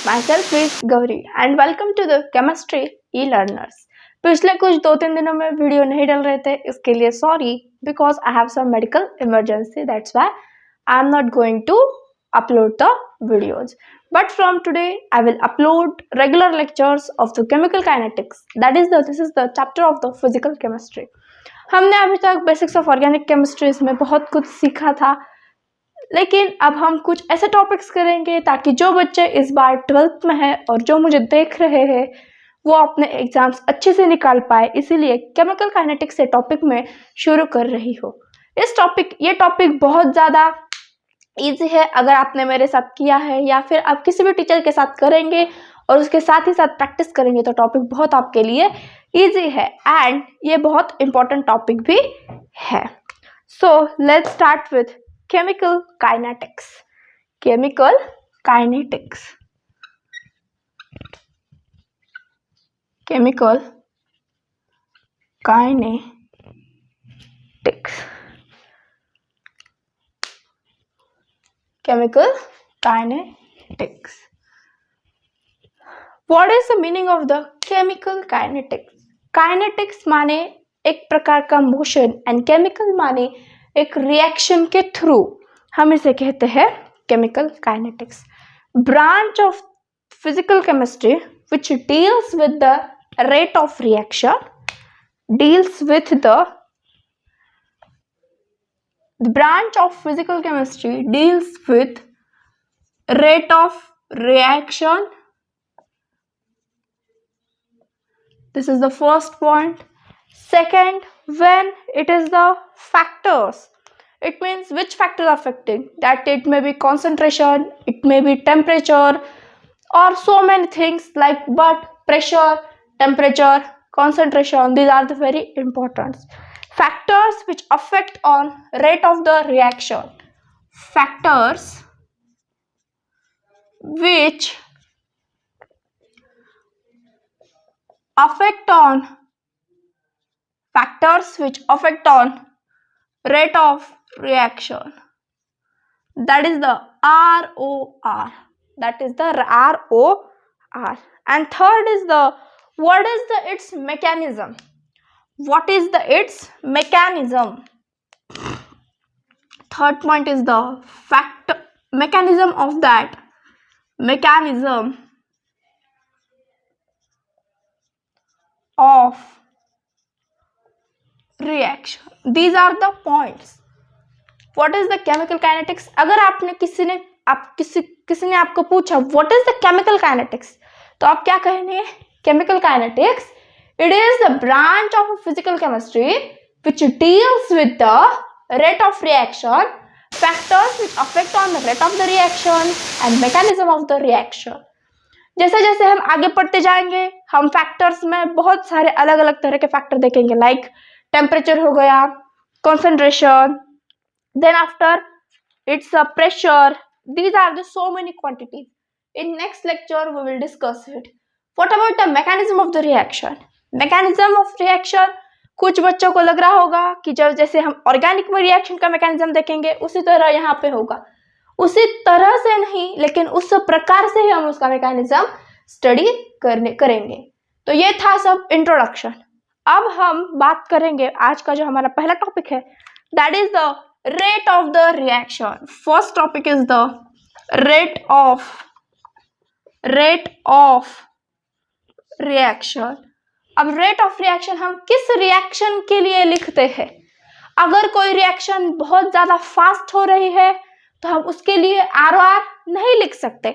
Myself is Gauri and welcome to the Chemistry e-learners. पिछले कुछ 2-3 दिनों में वीडियो नहीं डल रहे थे, इसके लिए sorry because I have some medical emergency. That's why I am not going to upload the videos. But from today I will upload regular lectures of the chemical kinetics. This is the chapter of the physical chemistry. हमने अभी तक basics of organic chemistry में बहुत कुछ सीखा था, लेकिन अब हम कुछ ऐसे टॉपिक्स करेंगे ताकि जो बच्चे इस बार 12th में है और जो मुझे देख रहे हैं वो अपने एग्जाम्स अच्छे से निकाल पाए, इसीलिए केमिकल काइनेटिक्स से टॉपिक में शुरू कर रही हो। ये टॉपिक बहुत ज़्यादा इजी है। अगर आपने मेरे साथ किया है या फिर आप किसी भी टीचर के साथ करेंगे और उसके साथ ही साथ प्रैक्टिस करेंगे तो टॉपिक बहुत आपके लिए इजी है एंड ये बहुत इंपॉर्टेंट टॉपिक भी है। सो let's start with chemical kinetics. Chemical kinetics. Chemical kinetics. Chemical kinetics. What is the meaning of the chemical kinetics? Kinetics माने एक प्रकार का मोशन एंड केमिकल माने एक रिएक्शन के थ्रू हम इसे कहते हैं chemical kinetics. Branch of physical chemistry which deals with the rate of reaction, deals with the branch of physical chemistry deals with rate of reaction. This is the first point. Second, when it is the factors, it means which factor are affecting, that it may be concentration, it may be temperature or so many things like but pressure, temperature, concentration, these are the very important factors which affect on rate of the reaction. Factors which affect on rate of reaction, that is the ROR. And third is what is its mechanism. Third point is the mechanism of reaction. These are the points. What is the chemical kinetics? अगर आपने किसी ने आपको पूछा what is the chemical kinetics, तो आप क्या कहेंगे? Chemical kinetics, it is the branch of physical chemistry which deals with the rate of reaction, factors which affect on the rate of the reaction and mechanism of the reaction. जैसे जैसे हम आगे पढ़ते जाएंगे हम फैक्टर्स में बहुत सारे अलग अलग तरह के फैक्टर देखेंगे, लाइक टेम्परेचर हो गया, concentration, then after it's a pressure. These are the so many quantities. In next lecture we will discuss it. What about the mechanism of the reaction? Mechanism of reaction, कुछ बच्चों को लग रहा होगा कि जब जैसे हम ऑर्गेनिक में रिएक्शन का मैकेनिज्म देखेंगे उसी तरह यहाँ पे होगा, उसी तरह से नहीं लेकिन उस प्रकार से ही हम उसका मैकेनिज्म स्टडी करेंगे। तो ये था सब इंट्रोडक्शन। अब हम बात करेंगे आज का जो हमारा पहला टॉपिक है, that is the rate of the reaction. First topic is the rate of reaction. अब रेट ऑफ रिएक्शन हम किस रिएक्शन के लिए लिखते हैं? अगर कोई रिएक्शन बहुत ज्यादा फास्ट हो रही है तो हम उसके लिए ROR नहीं लिख सकते।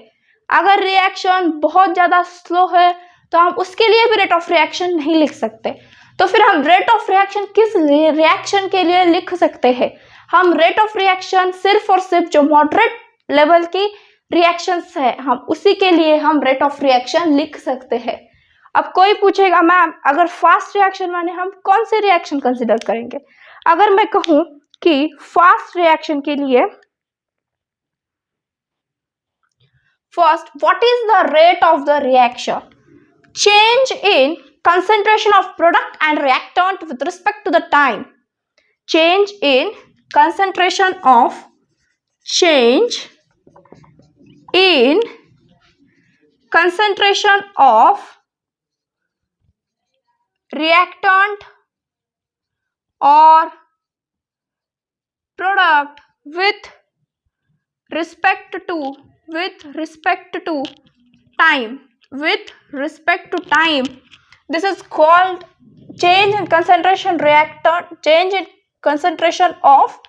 अगर रिएक्शन बहुत ज्यादा स्लो है तो हम उसके लिए भी रेट ऑफ रिएक्शन नहीं लिख सकते। तो फिर हम रेट ऑफ रिएक्शन किस रिएक्शन के लिए लिख सकते हैं? हम रेट ऑफ रिएक्शन सिर्फ और सिर्फ जो मॉडरेट लेवल की रिएक्शंस है हम उसी के लिए हम रेट ऑफ रिएक्शन लिख सकते हैं। अब कोई पूछेगा मैम अगर फास्ट रिएक्शन माने हम कौन से रिएक्शन कंसिडर करेंगे? अगर मैं कहूं कि फास्ट रिएक्शन के लिए first, what is the rate of the reaction? Change in concentration of product and reactant with respect to the time. Change in concentration of concentration of reactant or product with respect to time, this is called change in concentration of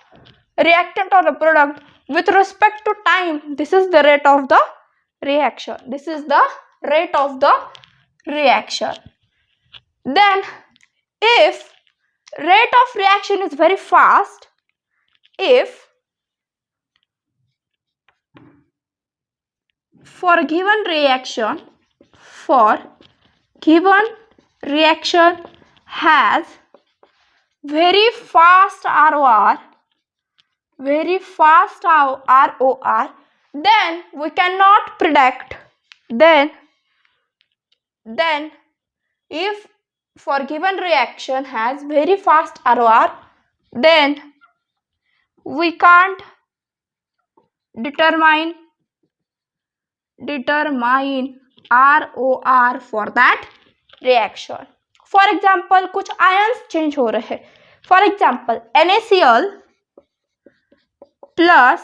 reactant or a product with respect to time. This is the rate of the reaction. Then if rate of reaction is very fast, if for given reaction has very fast ROR, then we cannot predict, then if for given reaction has very fast ROR, then we can't determine ROR for that reaction. For example, कुछ ions change हो रहे हैं. For example, NaCl plus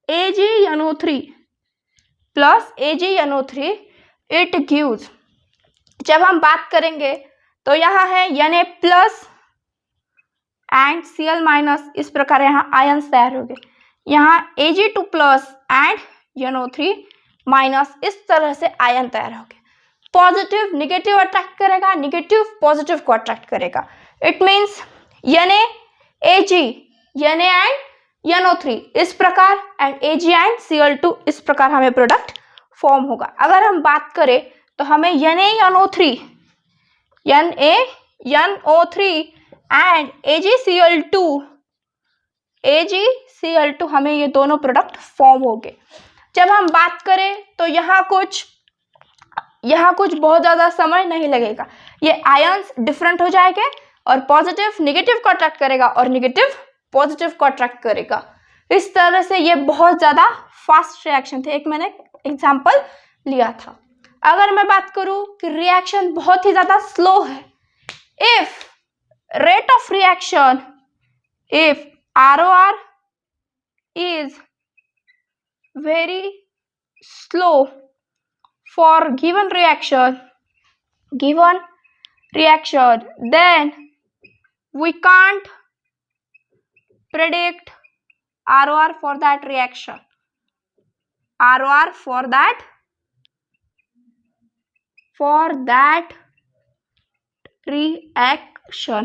AgNO3 it gives. जब हम बात करेंगे तो यहाँ है Na plus and Cl minus, इस प्रकार यहाँ आयन्स तैयार हो गए. यहाँ Ag2 plus and NO3 minus, इस तरह से आयन तैयार हो गए. पॉजिटिव निगेटिव अट्रैक्ट करेगा, निगेटिव पॉजिटिव को अट्रैक्ट करेगा. It means Na and NO3 इस प्रकार एंड Ag एंड Cl2 इस प्रकार हमें प्रोडक्ट फॉर्म होगा. अगर हम बात करें तो हमें NaNO3 एंड AgCl2 हमें ये दोनों प्रोडक्ट फॉर्म हो गए. जब हम बात करें तो यहाँ कुछ बहुत ज़्यादा समय नहीं लगेगा. ये आयन्स डिफरेंट हो जाएंगे और पॉजिटिव निगेटिव को अट्रैक्ट करेगा और निगेटिव पॉजिटिव को अट्रैक्ट करेगा. इस तरह से ये बहुत ज़्यादा फास्ट रिएक्शन थे. एक मैंने एग्जाम्पल लिया था. अगर मैं बात करूँ कि रिएक्शन बहुत ही ज़्यादा स्लो है, if rate of reaction, if ROR is very slow for given reaction, then we can't predict ROR for that reaction.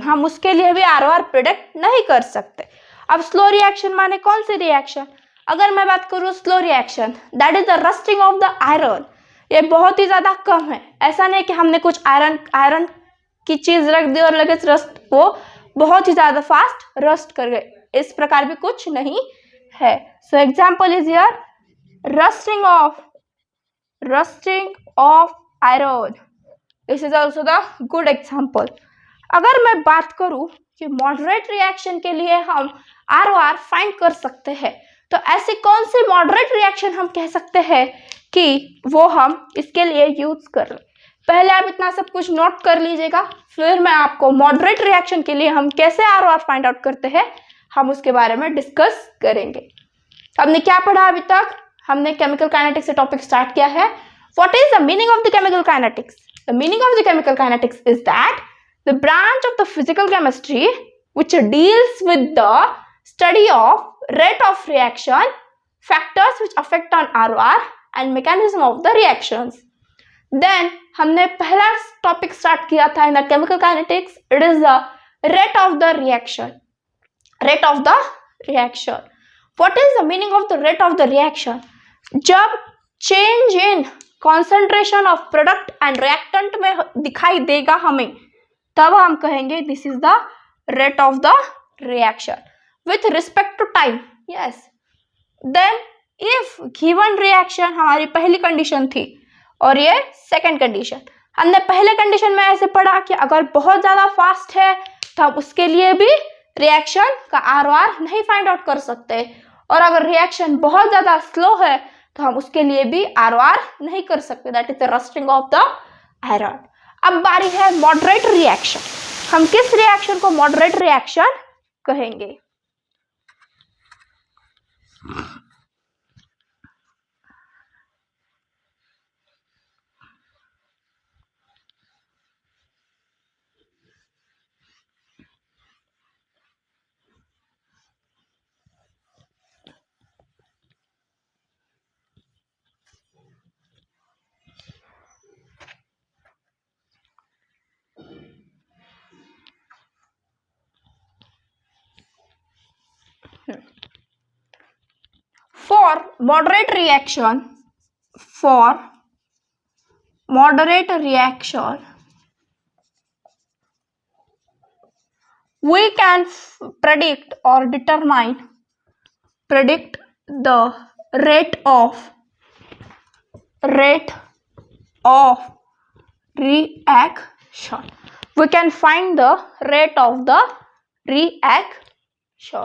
हम उसके लिए भी ROR प्रेडिक्ट नहीं कर सकते. अब स्लो रिएक्शन माने कौन सी रिएक्शन? अगर मैं बात करूँ slow reaction, that is the rusting of the iron. ये बहुत ही ज्यादा कम है. ऐसा नहीं कि हमने कुछ आयरन की चीज रख दी और लगे रस्ट, वो बहुत ही ज्यादा फास्ट रस्ट कर गए. इस प्रकार भी कुछ नहीं है. So example is here rusting of iron. This is also the good example. अगर मैं बात करूं कि मॉडरेट रिएक्शन के लिए हम ROR फाइंड कर सकते हैं, तो ऐसी कौन सी मॉडरेट रिएक्शन हम कह सकते हैं कि वो हम इसके लिए यूज कर लें. पहले आप इतना सब कुछ नोट कर लीजिएगा, फिर मैं आपको मॉडरेट रिएक्शन के लिए हम कैसे ROR फाइंड आउट करते हैं हम उसके बारे में डिस्कस करेंगे. हमने क्या पढ़ा अभी तक? हमने केमिकल काइनेटिक्स से टॉपिक स्टार्ट किया है. What is the meaning of the chemical kinetics? The meaning of the chemical kinetics is that the branch of the physical chemistry which deals with the study of rate of reaction, factors which affect on ROR and mechanism of the reactions. Then हमने पहला topic start किया था in the chemical kinetics. It is the rate of the reaction. What is the meaning of the rate of the reaction? जब change in concentration of product and reactant में दिखाई देगा हमें, तब हम कहेंगे this is the rate of the reaction with respect to time. Yes. Then if given reaction हमारी पहली कंडीशन थी और ये सेकंड कंडीशन. हमने पहले कंडीशन में ऐसे पढ़ा कि अगर बहुत ज़्यादा फास्ट है तो हम उसके लिए भी रिएक्शन का ROR नहीं फाइंड आउट कर सकते, और अगर रिएक्शन बहुत ज़्यादा स्लो है तो हम उसके लिए भी ROR नहीं कर सकते, that is the rusting of the iron. अब बारी है मॉडरेट रिएक्शन। हम किस रिएक्शन को मॉडरेट रिएक्शन कहेंगे? For moderate reaction, we can predict or predict the rate of reaction. We can find the rate of the reaction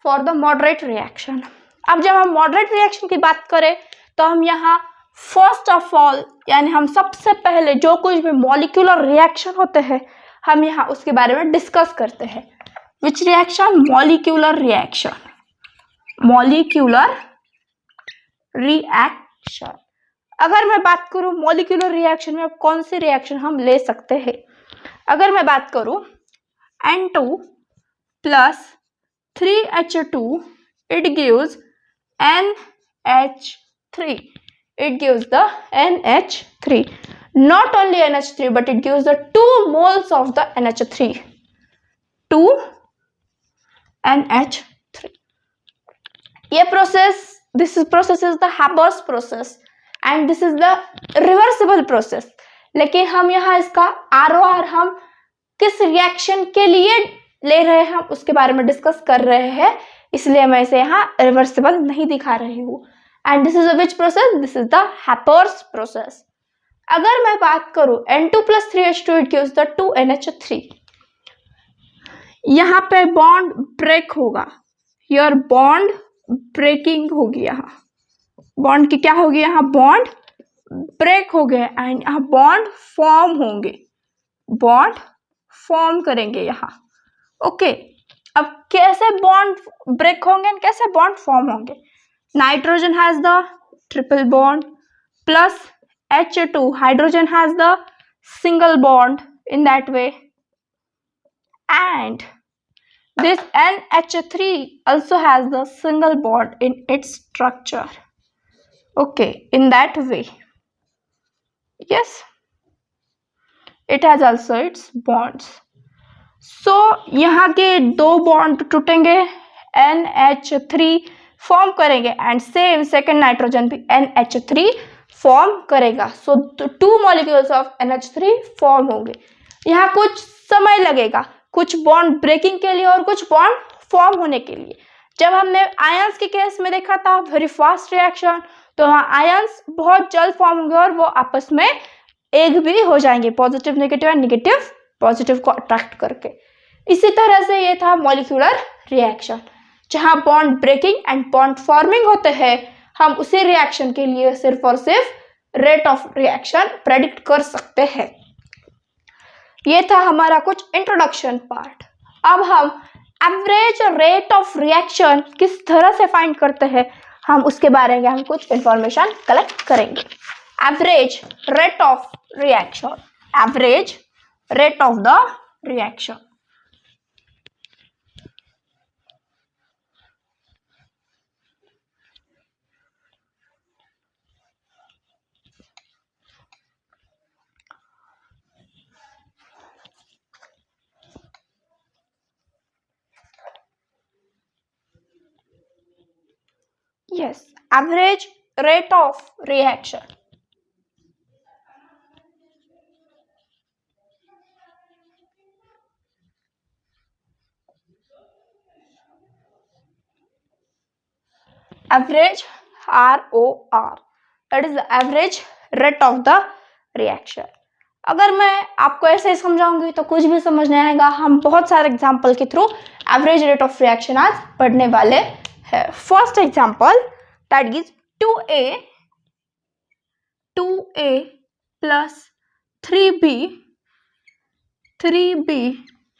for the moderate reaction. अब जब हम मॉडरेट रिएक्शन की बात करें तो हम यहाँ फर्स्ट ऑफ ऑल यानी हम सबसे पहले जो कुछ भी मॉलिक्यूलर रिएक्शन होते हैं हम यहाँ उसके बारे में डिस्कस करते हैं। Which reaction? Molecular reaction. अगर मैं बात करूँ मॉलिक्यूलर रिएक्शन में कौन सी रिएक्शन हम ले सकते हैं, अगर मैं बात करूँ N2 plus 3H2 it gives NH3. It gives the NH3. Not only NH3 but it gives the 2 moles of the NH3. 2 NH3. ये this process is the Haber's process and this is the reversible process. लेकिन हम यहाँ इसका ROR हम किस reaction के लिए ले रहे हैं हम उसके बारे में डिस्कस कर रहे हैं, इसलिए मैं इसे यहाँ रिवर्सिबल नहीं दिखा रही हूँ। And this is which process? This is the Haber's process. अगर मैं बात करूँ N2 plus 3H2 it gives the 2NH3, यहाँ पे बॉन्ड ब्रेक होगा, योर बॉन्ड ब्रेकिंग होगी, यहाँ बॉन्ड की क्या होगी, यहाँ बॉन्ड ब्रेक हो गए एंड यहाँ बॉन्ड फॉर्म होंगे, बॉन्ड फॉर्म करेंगे यहाँ। ओके अब कैसे बॉन्ड ब्रेक होंगे और कैसे बॉन्ड फॉर्म होंगे? Nitrogen has the triple bond plus H2, hydrogen has the single bond in that way and this NH3 also has the single bond in its structure. Okay, in that way, yes, it has also its bonds. So यहाँ के 2 bond टूटेंगे, NH3 form करेंगे and same second nitrogen भी NH3 form करेगा। सो 2 molecules of NH3 form होंगे। यहाँ कुछ समय लगेगा, कुछ बॉन्ड ब्रेकिंग के लिए और कुछ बॉन्ड फॉर्म होने के लिए। जब हमने आयंस के केस में देखा था वेरी फास्ट रिएक्शन, तो वहाँ आयंस बहुत जल्द फॉर्म होंगे और वो आपस में एक भी हो जाएंगे, positive negative and negative positive को अट्रैक्ट करके। इसी तरह से ये था मॉलिक्यूलर रिएक्शन, जहां bond breaking and bond forming होते हैं। हम उसी रिएक्शन के लिए सिर्फ और सिर्फ रेट ऑफ रिएक्शन प्रेडिक्ट कर सकते हैं। ये था हमारा कुछ इंट्रोडक्शन पार्ट। अब हम एवरेज रेट ऑफ रिएक्शन किस तरह से फाइंड करते हैं, हम उसके बारे में हम कुछ इंफॉर्मेशन कलेक्ट करेंगे। Average rate of reaction, average rate of the reaction. Yes, average rate of reaction. Average ROR, that is the average rate of the reaction. अगर मैं आपको ऐसे ही समझाऊंगी तो कुछ भी समझ नहीं आएगा। हम बहुत सारे एग्जाम्पल के through average rate of reaction आज पढ़ने वाले हैं। First example that is 2a plus 3b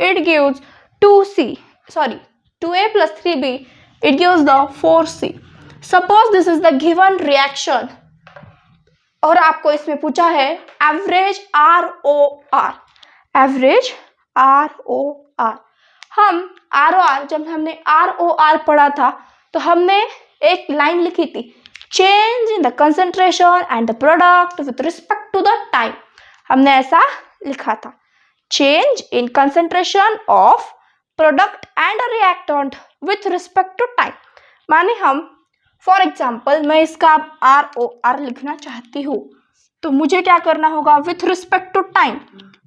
it gives 2c, sorry 2a plus 3b it gives the 4c. Suppose this is the given reaction और आपको इसमें पूछा है एवरेज ROR, एवरेज ROR। हम ROR, जब हमने ROR पढ़ा था तो हमने एक लाइन लिखी थी, change in the concentration and the product with respect to the time. हमने ऐसा लिखा था, change in concentration of product and a reactant with respect to time. माने हम फॉर एग्जाम्पल मैं इसका ROR लिखना चाहती हूँ तो मुझे क्या करना होगा, with respect to time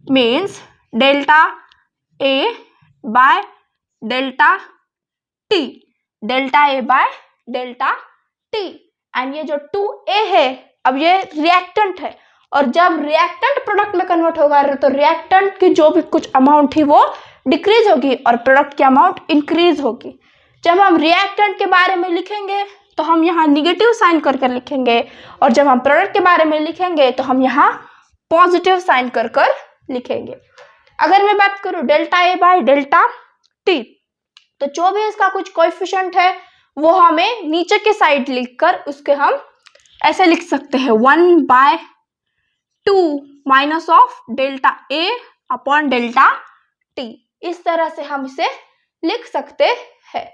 means delta A by delta T, delta A by delta T। And ये जो 2A है, अब ये रिएक्टेंट है और जब रिएक्टेंट प्रोडक्ट में कन्वर्ट होगा तो रिएक्टेंट की जो भी कुछ अमाउंट थी वो डिक्रीज होगी और प्रोडक्ट की अमाउंट इंक्रीज होगी। जब हम रिएक्टेंट के बारे में लिखेंगे तो हम यहाँ निगेटिव साइन कर कर लिखेंगे और जब हम प्रोडक्ट के बारे में लिखेंगे तो हम यहाँ पॉजिटिव साइन कर कर लिखेंगे। अगर मैं बात करूँ delta A by delta T, तो जो भी इसका कुछ कोएफिशिएंट है वो हमें नीचे के साइड लिखकर उसके हम ऐसे लिख सकते हैं 1/2 minus of delta A upon delta T। इस तरह से हम इसे लिख सकते हैं,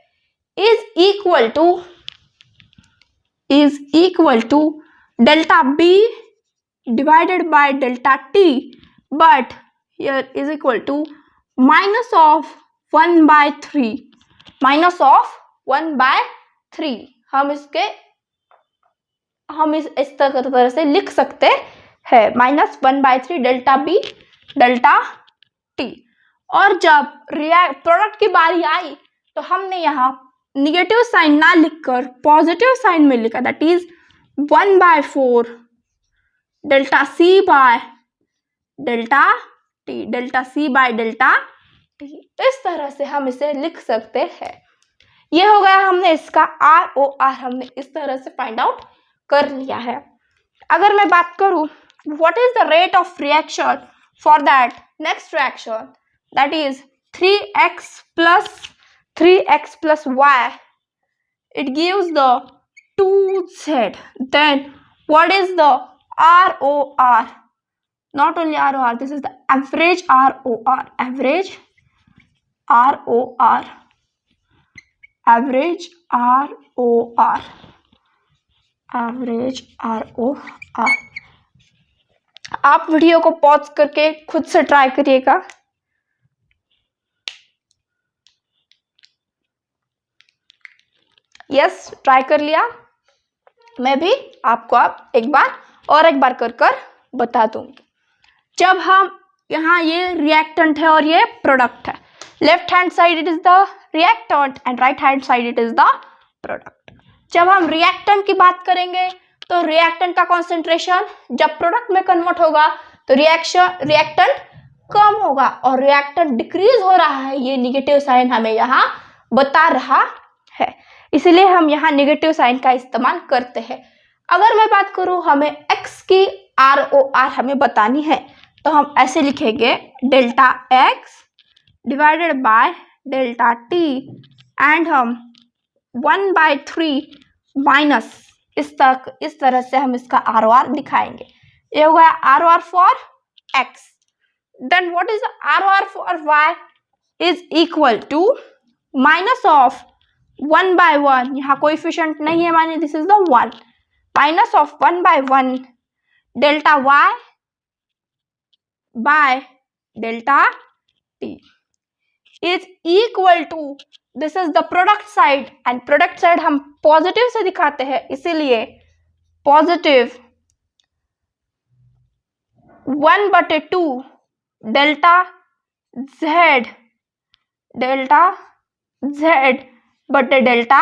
is equal to delta B divided by delta T, but here is equal to minus of 1/3, minus of 1/3। हम इस तरह से लिख सकते हैं -1/3 डेल्टा B डेल्टा T। और जब प्रोडक्ट की बारी आई तो हमने यहाँ निगेटिव साइन ना लिखकर पॉजिटिव साइन में लिखा, that is 1/4 delta C bye delta T, delta C bye delta T। इस तरह से हम इसे लिख सकते हैं। ये हो गया, हमने इसका ROR हमने इस तरह से फाइंड आउट कर लिया है। अगर मैं बात करूं what is the rate of reaction for that next reaction, that is 3x plus y, it gives the 2z, then what is the ROR? Not only ROR, this is the average ROR, average ROR, average ROR, average ROR। आप video को pause करके खुद से try करिएगा। Yes, try कर लिया। मैं भी आपको अब एक बार कर बता दूंगी। जब हम यहाँ ये रिएक्टेंट है और ये प्रोडक्ट है, left hand side it is the reactant and right hand side it is the product. जब हम रिएक्टेंट की बात करेंगे तो रिएक्टेंट का कॉन्सेंट्रेशन जब प्रोडक्ट में कन्वर्ट होगा तो रिएक्टेंट कम होगा और रिएक्टेंट डिक्रीज हो रहा है, ये निगेटिव साइन हमें यहाँ बता रहा है, इसलिए हम यहाँ नेगेटिव साइन का इस्तेमाल करते हैं। अगर मैं बात करूँ हमें x की ROR हमें बतानी है तो हम ऐसे लिखेंगे delta x divided by delta t and हम 1/3 माइनस इस तरह से हम इसका ROR दिखाएंगे। ये हो गया ROR for x। Then what is ROR for y is equal to minus of 1/1, यहाँ कोएफिशिएंट नहीं है माने this is the 1, minus of 1/1 delta y by delta t is equal to, this is the product side and product side हम positive से दिखाते हैं, इसीलिए positive 1/2 delta z बटे डेल्टा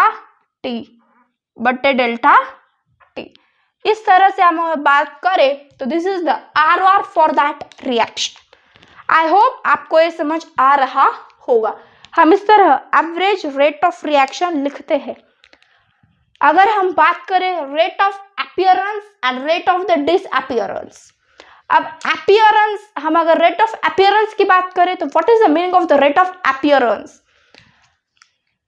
t। इस तरह से हम बात करें तो this is the ROR for that reaction. I hope आपको ये समझ आ रहा होगा। हम इस तरह एवरेज रेट ऑफ रिएक्शन लिखते हैं। अगर हम बात करें rate of appearance and rate of the disappearance, अब अपीयरेंस, हम अगर रेट ऑफ अपीयरेंस की बात करें तो what is the meaning of the rate of appearance?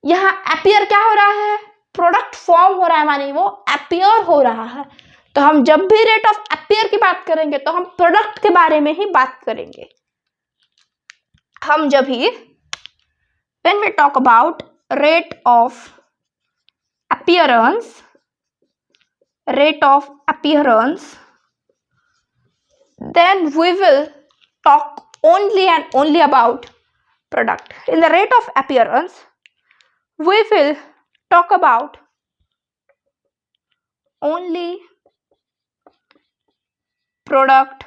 यहाँ अपीयर क्या हो रहा है? प्रोडक्ट फॉर्म हो रहा है, मानी वो अपीयर हो रहा है। तो हम जब भी रेट ऑफ अपीयर की बात करेंगे तो हम प्रोडक्ट के बारे में ही बात करेंगे। हम जब भी when we talk about rate of appearance, then we will talk only and only about product. In the rate of appearance, we will talk about only product.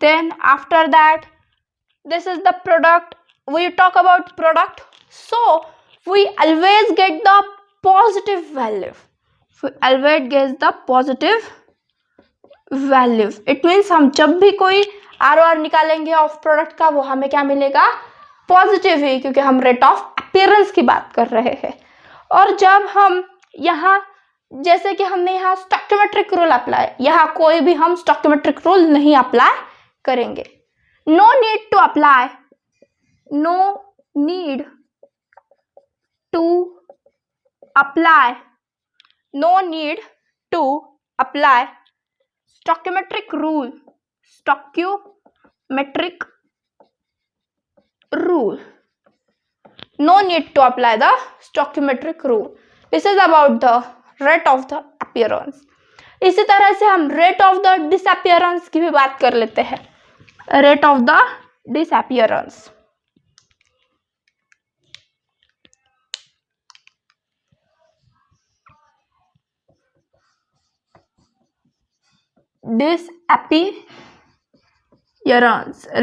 Then after that, this is the product. We talk about product, so we always get the positive value. We always get the positive value. It means हम जब भी कोई ROR निकालेंगे of product का, वो हमें क्या मिलेगा? पॉजिटिव ही, क्योंकि हम रेट ऑफ अपीयरेंस की बात कर रहे हैं। और जब हम यहाँ, जैसे कि हमने यहाँ स्टोइकियोमेट्रिक रूल अप्लाई, यहाँ कोई भी हम स्टोइकियोमेट्रिक रूल नहीं अप्लाई करेंगे। No need to apply, no need to apply, no need to apply stoichiometric rule, stoichiometric rule, no need to apply the stoichiometric rule. This is about the rate of the appearance. इसी तरह से हम rate of the disappearance की भी बात कर लेते हैं। rate of the disappearance,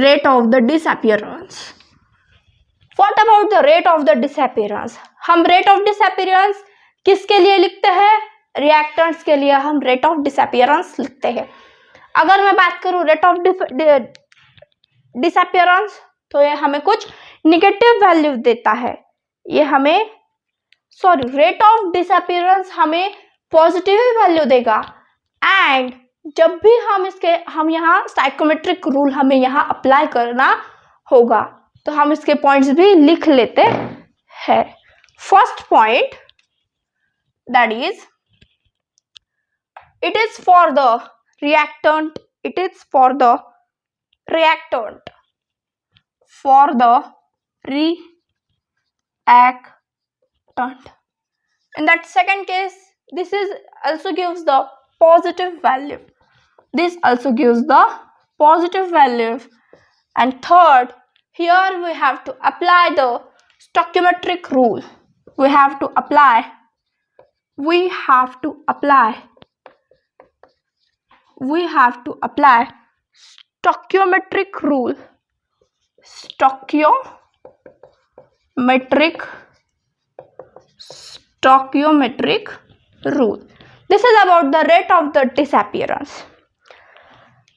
rate of the disappearance. What about the rate of the disappearance? हम rate of disappearance किसके लिए लिखते हैं? रिएक्टेंट्स के लिए हम rate of disappearance लिखते हैं। अगर मैं बात करूं rate of disappearance, तो ये हमें कुछ निगेटिव वैल्यू देता है। ये हमें रेट ऑफ डिसअपीयरेंस हमें पॉजिटिव वैल्यू देगा। एंड जब भी हम यहाँ स्टोइकियोमेट्रिक रूल हमें यहाँ अप्लाई करना होगा, तो हम इसके पॉइंट्स भी लिख लेते हैं। First point, that is it is for the reactant, it is for the reactant, for the reactant. In that second case, this is also gives the positive value, this also gives the positive value. And third, here we have to apply the stoichiometric rule, we have to apply stoichiometric rule, stoichiometric rule. This is about the rate of the disappearance.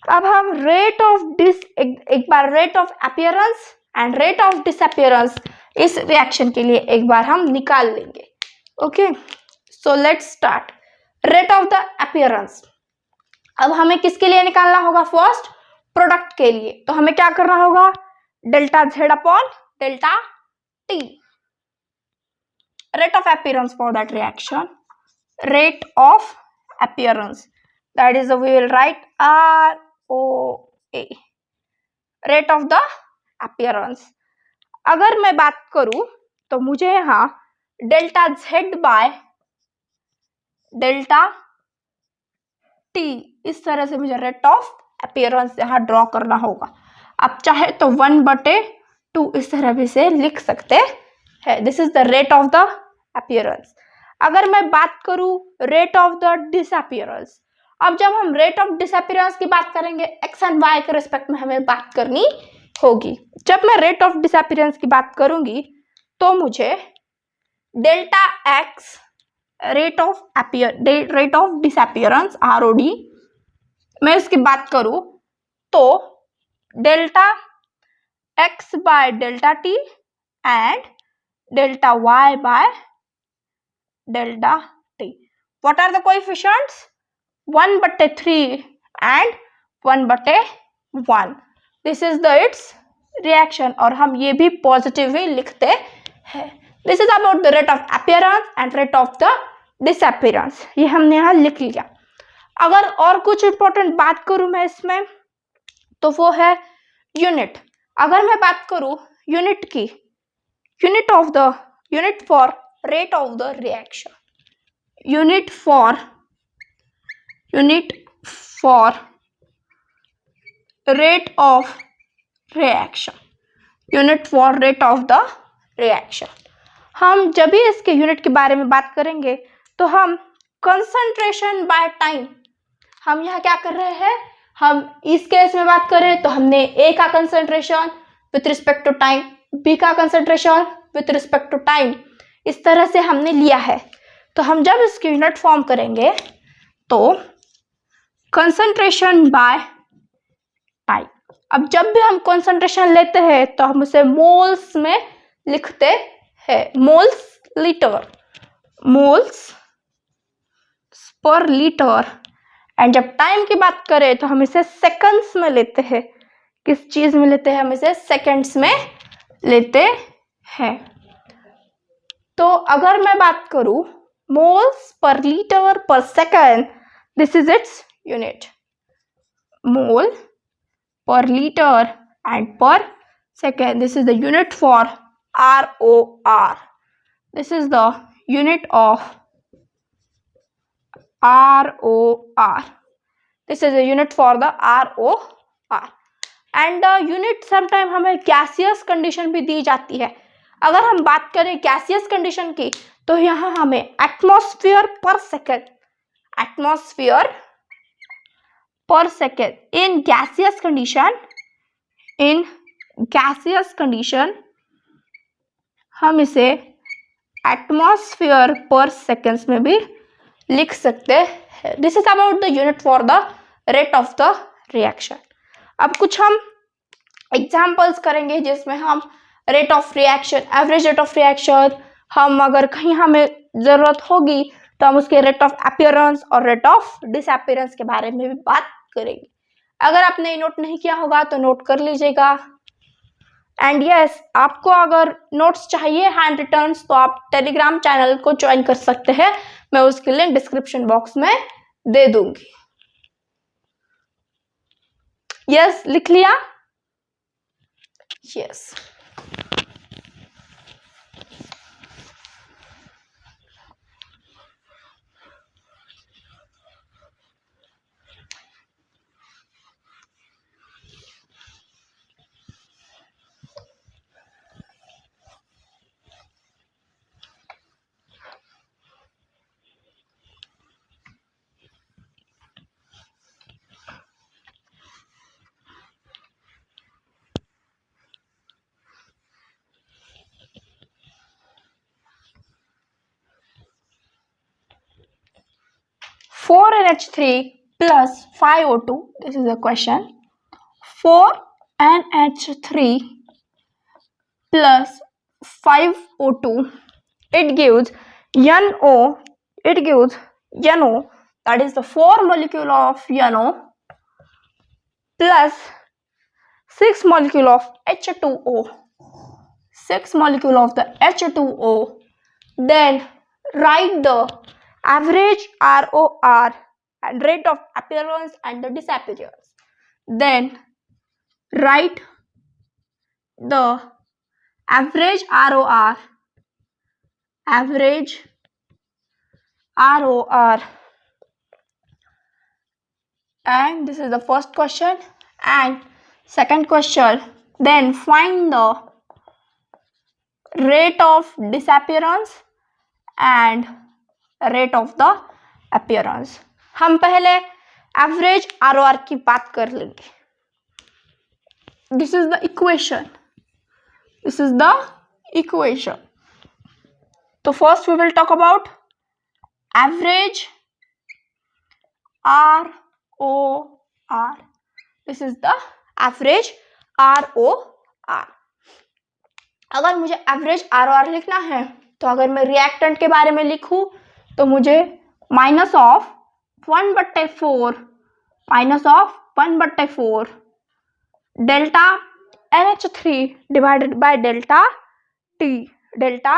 अब हम rate of एक बार rate of appearance and rate of disappearance इस reaction के लिए एक बार हम निकाल लेंगे। Okay, so let's start. Rate of the appearance, अब हमें किसके लिए निकालना होगा? फर्स्ट प्रोडक्ट के लिए। तो हमें क्या करना होगा? Delta Z upon delta T, rate of appearance for that reaction, rate of appearance, that is we will write ROA, rate of the appearance. अगर मैं बात करूं तो मुझे यहाँ delta Z bye delta T, इस तरह से मुझे रेट ऑफ अपीयरेंस यहाँ ड्रॉ करना होगा। आप चाहे तो 1/2 इस तरह भी से लिख सकते हैं। This is the rate of the appearance. अगर मैं बात करूं रेट ऑफ द डिसअपीयरेंस, अब जब हम रेट ऑफ डिसअपीयरेंस की बात करेंगे, एक्स एंड वाई के रिस्पेक्ट में हमें बात करनी होगी। जब मैं रेट ऑफ डिसअपीयरेंस की बात करूंगी तो मुझे delta x rate of disappearance ROD, मैं इसकी बात करूं तो delta x by delta T and delta Y by delta what are the coefficients? 1/3 and 1/1. This is the its reaction, और हम ये भी पॉजिटिव ही लिखते हैं. This is about the rate of appearance and rate of the disappearance. ये हमने यहाँ लिख लिया. अगर और कुछ इंपॉर्टेंट बात करूं मैं इसमें, तो वो है यूनिट. अगर मैं बात करूं यूनिट की, unit for rate of the reaction, unit for rate of reaction, unit for rate of the reaction. हम जब भी इसके यूनिट के बारे में बात करेंगे तो हम कंसंट्रेशन बाय टाइम, हम यहाँ क्या कर रहे हैं, हम इस केस में बात करें तो हमने ए का concentration with respect to time, B का concentration with respect to time, इस तरह से हमने लिया है. तो हम जब इसकी यूनिट फॉर्म करेंगे तो कंसंट्रेशन बाय टाइम. अब जब भी हम कंसंट्रेशन लेते हैं तो हम उसे मोल्स में लिखते हैं, मोल्स पर लीटर. एंड जब टाइम की बात करें तो हम इसे सेकंड्स में लेते हैं. किस चीज में लेते हैं? हम इसे सेकंड्स में लेते हैं. तो अगर मैं बात करूं मोल्स पर लीटर पर second, this is its unit, mole per liter and per second. This is the unit for ROR. This is the unit of ROR. This is the unit for the ROR. And the unit sometime हमें gaseous condition भी दी जाती है. अगर हम बात करें gaseous condition की, तो यहाँ हमें atmosphere per second, atmosphere per second. In gaseous condition हम इसे atmosphere per seconds में भी लिख सकते हैं. This is about the unit for the rate of the reaction. अब कुछ हम एग्जाम्पल्स करेंगे जिसमें हम rate of reaction, average rate of reaction, हम अगर कहीं हमें जरूरत होगी तो हम उसके रेट ऑफ अपीयरेंस और रेट ऑफ डिसअपीयरेंस के बारे में भी बात करेंगे. अगर आपने नोट नहीं किया होगा तो नोट कर लीजिएगा. एंड यस, आपको अगर नोट्स चाहिए हैंड रिटर्न्स तो आप टेलीग्राम चैनल को ज्वाइन कर सकते हैं. मैं उसकी लिंक डिस्क्रिप्शन बॉक्स में दे दूंगी. यस, लिख लिया? Yes. (4NH3 plus 5O2). This is a question. 4NH3 plus 5O2. It gives NO. It gives NO. That is the 4 molecule of NO plus 6 molecule of H2O. 6 molecule of the H2O. Then write the average ROR and rate of appearance and the disappearance. Then write the average ROR, and this is the first question. And second question, then find the rate of disappearance and rate of the appearance. हम पहले average ROR की बात कर लेंगे. This is the equation. तो first we will talk about average ROR. This is the average ROR. अगर मुझे average ROR लिखना है तो अगर मैं रिएक्टेंट के बारे में लिखूं तो मुझे minus of 1/4 minus of 1/4 delta NH3 divided by delta T, delta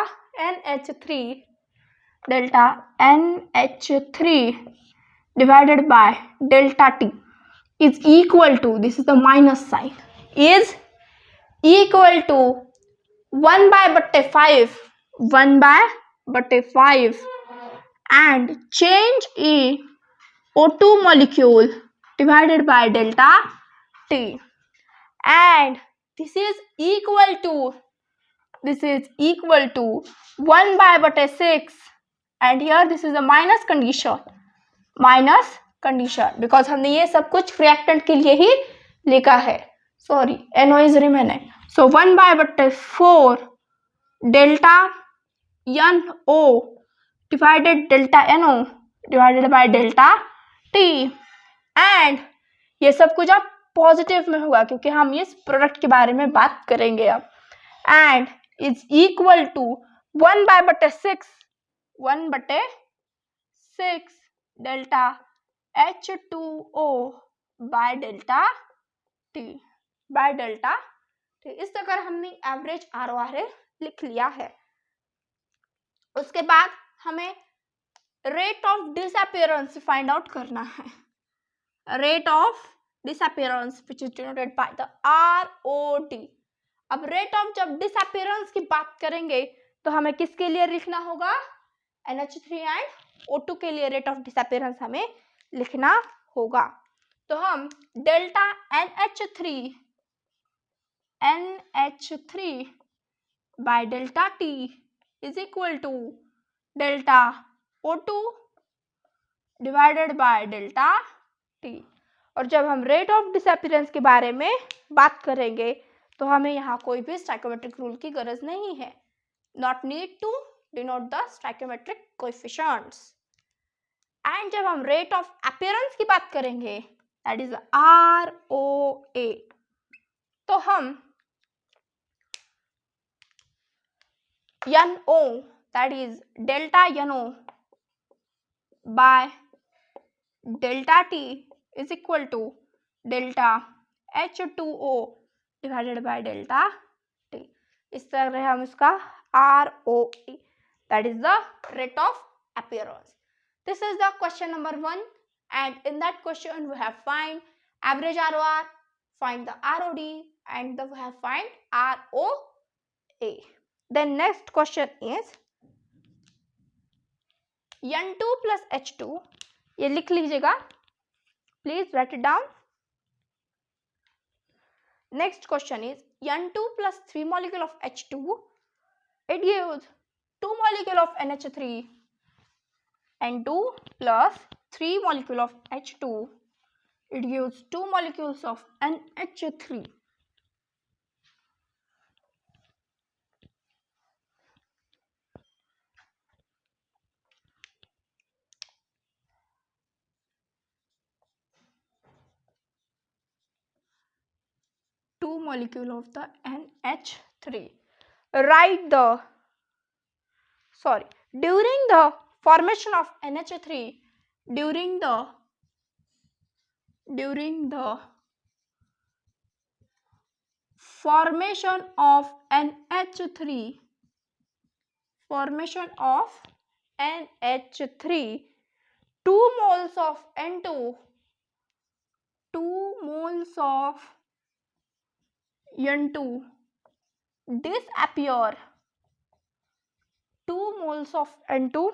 NH3 divided by delta T is equal to, this is the minus sign, is equal to 1/5 and change in O2 molecule divided by delta T, and this is equal to 1/6, and here this is a minus condition because हमने ये सब कुछ reactant के लिए ही लिखा है, sorry NO is remaining, so 1/4 delta NO divided delta NO divided by delta T, and ये सब कुछ अब पॉजिटिव में होगा क्योंकि हम इस प्रोडक्ट के बारे में बात करेंगे अब, and is equal to 1/6 delta H2O by delta T इस तरह हमने एवरेज ROR लिख लिया है। उसके बाद हमें rate of disappearance find out करना है, rate of disappearance which is denoted by the ROD। अब रेट ऑफ जब डिसअपियरेंस की बात करेंगे तो हमें किसके लिए लिखना होगा, NH3 एंड O2 के लिए रेट ऑफ डिसअपियरेंस हमें लिखना होगा। तो हम delta NH3 by delta T is equal to delta O2 divided by delta T, और जब हम रेट ऑफ डिसअपियरेंस के बारे में बात करेंगे तो हमें यहाँ कोई भी स्टोइकोमेट्रिक रूल की गरज नहीं है, not need to denote the stoichiometric coefficients. And जब हम रेट ऑफ अपीयरेंस की बात करेंगे दैट इज ROA, तो हम NO that is delta NO by delta T is equal to delta H2O divided by delta T। इस तरह हम इसका ROA that is the rate of appearance. This is the question number 1, and in that question we have find average ROR, find the ROD, and we have find ROA. Then next question is N2 plus H2, ये लिख लीजिएगा, please write it down. Next question is N2 plus 3 molecule of H2, it gives 2 molecule of NH3, N2 plus 3 molecule of H2, it gives 2 molecules of NH3. Two molecule of the NH3. Write the, sorry, during the formation of NH3, during the formation of NH3, 2 moles of N2, 2 moles of N2 disappear, 2 moles of N2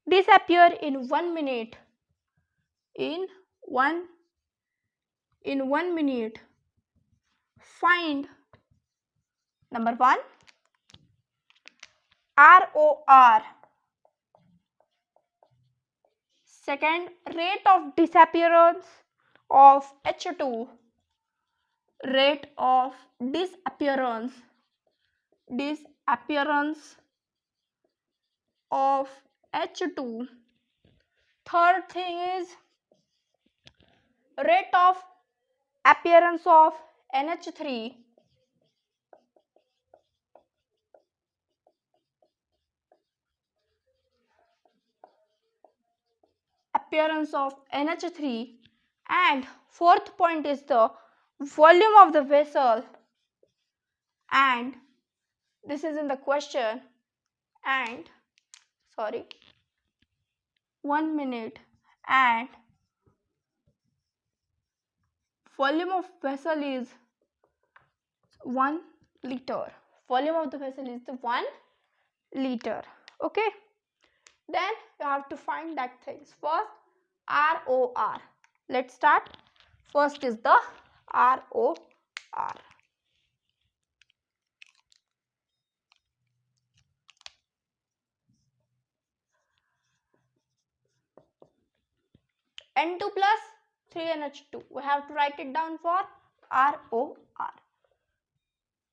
disappear in 1 minute, in 1 minute. Find number 1 ROR, second rate of disappearance of H2, rate of disappearance of H2. Third thing is rate of appearance of NH3. disappearance of NH3, and fourth point is the volume of the vessel, and this is in the question, and 1 minute, and volume of vessel is 1 liter. Volume of the vessel is the 1 liter. Okay, then you have to find that things. First, ROR. Let's start. First is the ROR. N2 plus 3NH2. We have to write it down for ROR.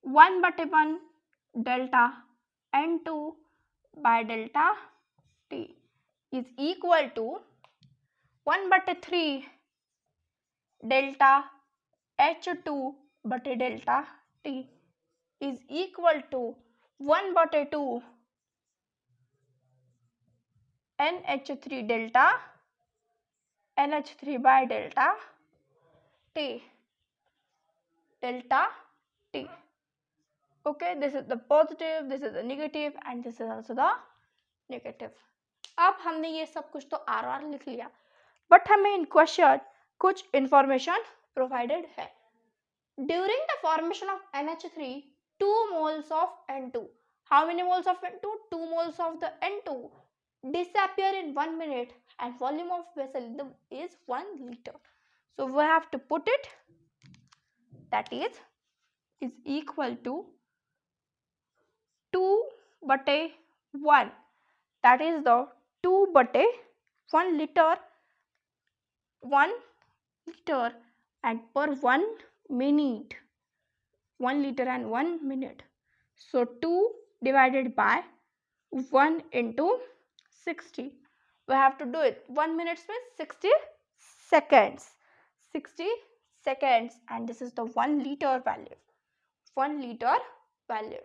1/1 delta N2 by delta T is equal to 1/3 delta H2 by delta T is equal to 1/2 NH3 delta NH3 by delta T. Okay, this is the positive, this is the negative, and this is also the negative. अब हमने ये सब कुछ तो RR लिख लिया, but हमें इन question कुछ इंफॉर्मेशन प्रोवाइडेड है. During the formation of NH3, 2 moles of N2. How many moles of N2? 2 moles of the N2 disappear in 1 minute, and volume of vessel is 1 liter. So we have to put it, that is equal to 2/1. That is the 2/1 liter, 1 liter, and per 1 minute, 1 liter and 1 minute. So 2 divided by 1 into 60. We have to do it. 1 minute means 60 seconds. 60 seconds, and this is the 1 liter value. 1 liter value.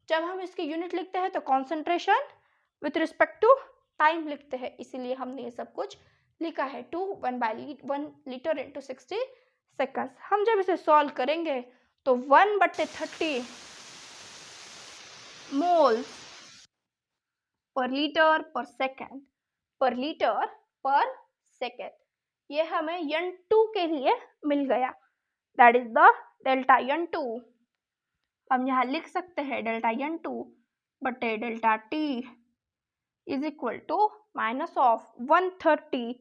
जब हम इसकी unit लिखते हैं तो concentration with respect to time लिखते हैं, इसीलिए हमने ये सब कुछ लिखा है. 1 liter into 60 seconds. हम जब इसे सॉल्व करेंगे तो 1/30 moles per litre per second, ये हमें N2 के लिए मिल गया. That is the delta N2. हम यहाँ लिख सकते हैं डेल्टा N2 बटे delta T is equal to minus of 130,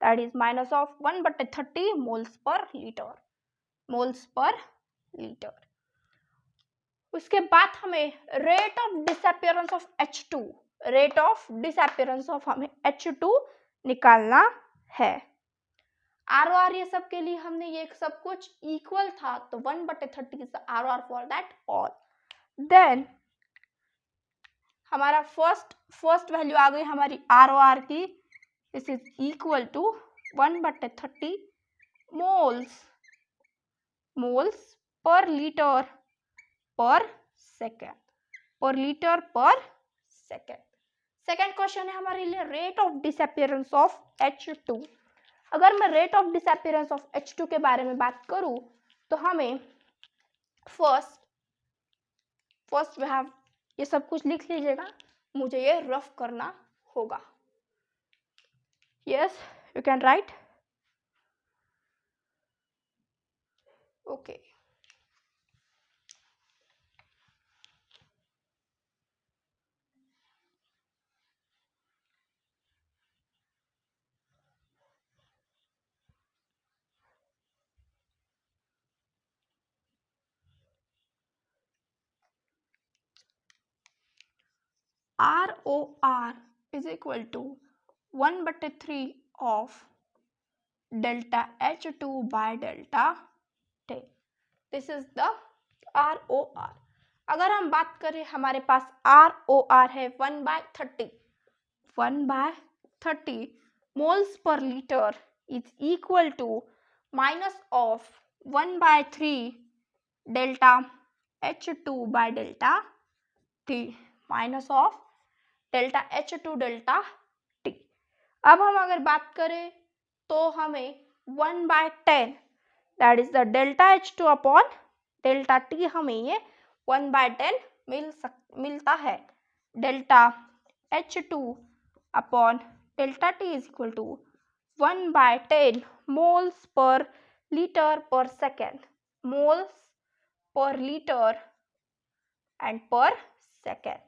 that is minus of 1/30 moles per litre. उसके बाद हमें रेट ऑफ डिसअपियरेंस ऑफ हमें H2 निकालना है. ROR ये सब के लिए हमने ये सब कुछ इक्वल था, तो 1/30 is the ROR for that all. Then हमारा फर्स्ट वैल्यू आ गई हमारी ROR की. This is equal to 1/30 moles per litre per second. Second question है हमारे लिए rate of disappearance of H2. अगर मैं rate of disappearance of H2 के बारे में बात करूं तो हमें फर्स्ट वी हैव, ये सब कुछ लिख लीजिएगा, मुझे ये रफ करना होगा. Yes, you can write. Okay, ROR is equal to 1/3 of delta H2 by delta T. This is the ROR. अगर हम बात करें, हमारे पास ROR है 1/30 moles per liter is equal to minus of 1/3 delta H2 by delta T, minus of delta H2 delta T. अब हम अगर बात करें तो हमें 1/10 that is the delta H2 upon delta T, हमें ये 1/10 मिलता है। Delta H2 upon delta T is equal to 1/10 moles per litre per second, moles per liter and per second.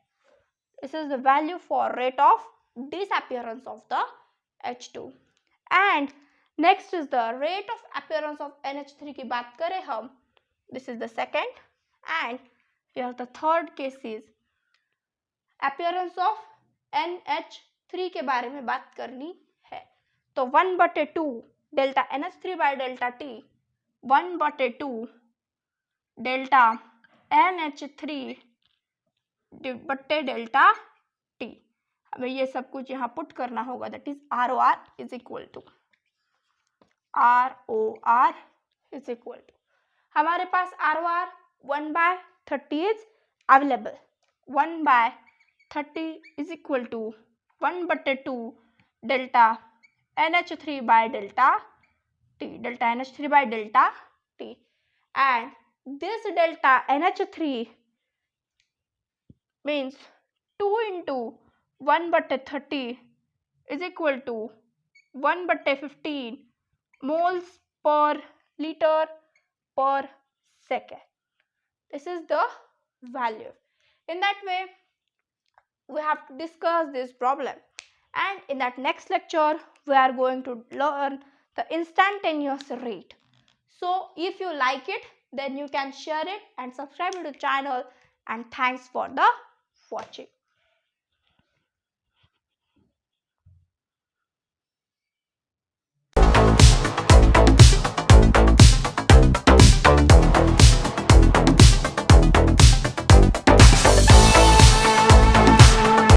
This is the value for rate of disappearance of the H2. And next is the rate of appearance of NH3 की बात करें हम, this is the second, and here the third case is appearance of NH3 के बारे में बात करनी है। तो 1/2 delta NH3 by delta T, 1/2 delta NH3 बट्टे डेल्टा T, हमें ये सब कुछ यहाँ पुट करना होगा। That is ROR is equal to हमारे पास ROR 1/30 is available. 1/30 is equal to 1/2 delta NH3 by delta T, delta NH3 by delta T, and this delta NH3 means 2 into 1/30 is equal to 1/15 moles per liter per second. This is the value. In that way, we have to discuss this problem, and in that next lecture, we are going to learn the instantaneous rate. So if you like it, then you can share it and subscribe to the channel, and thanks for the watching.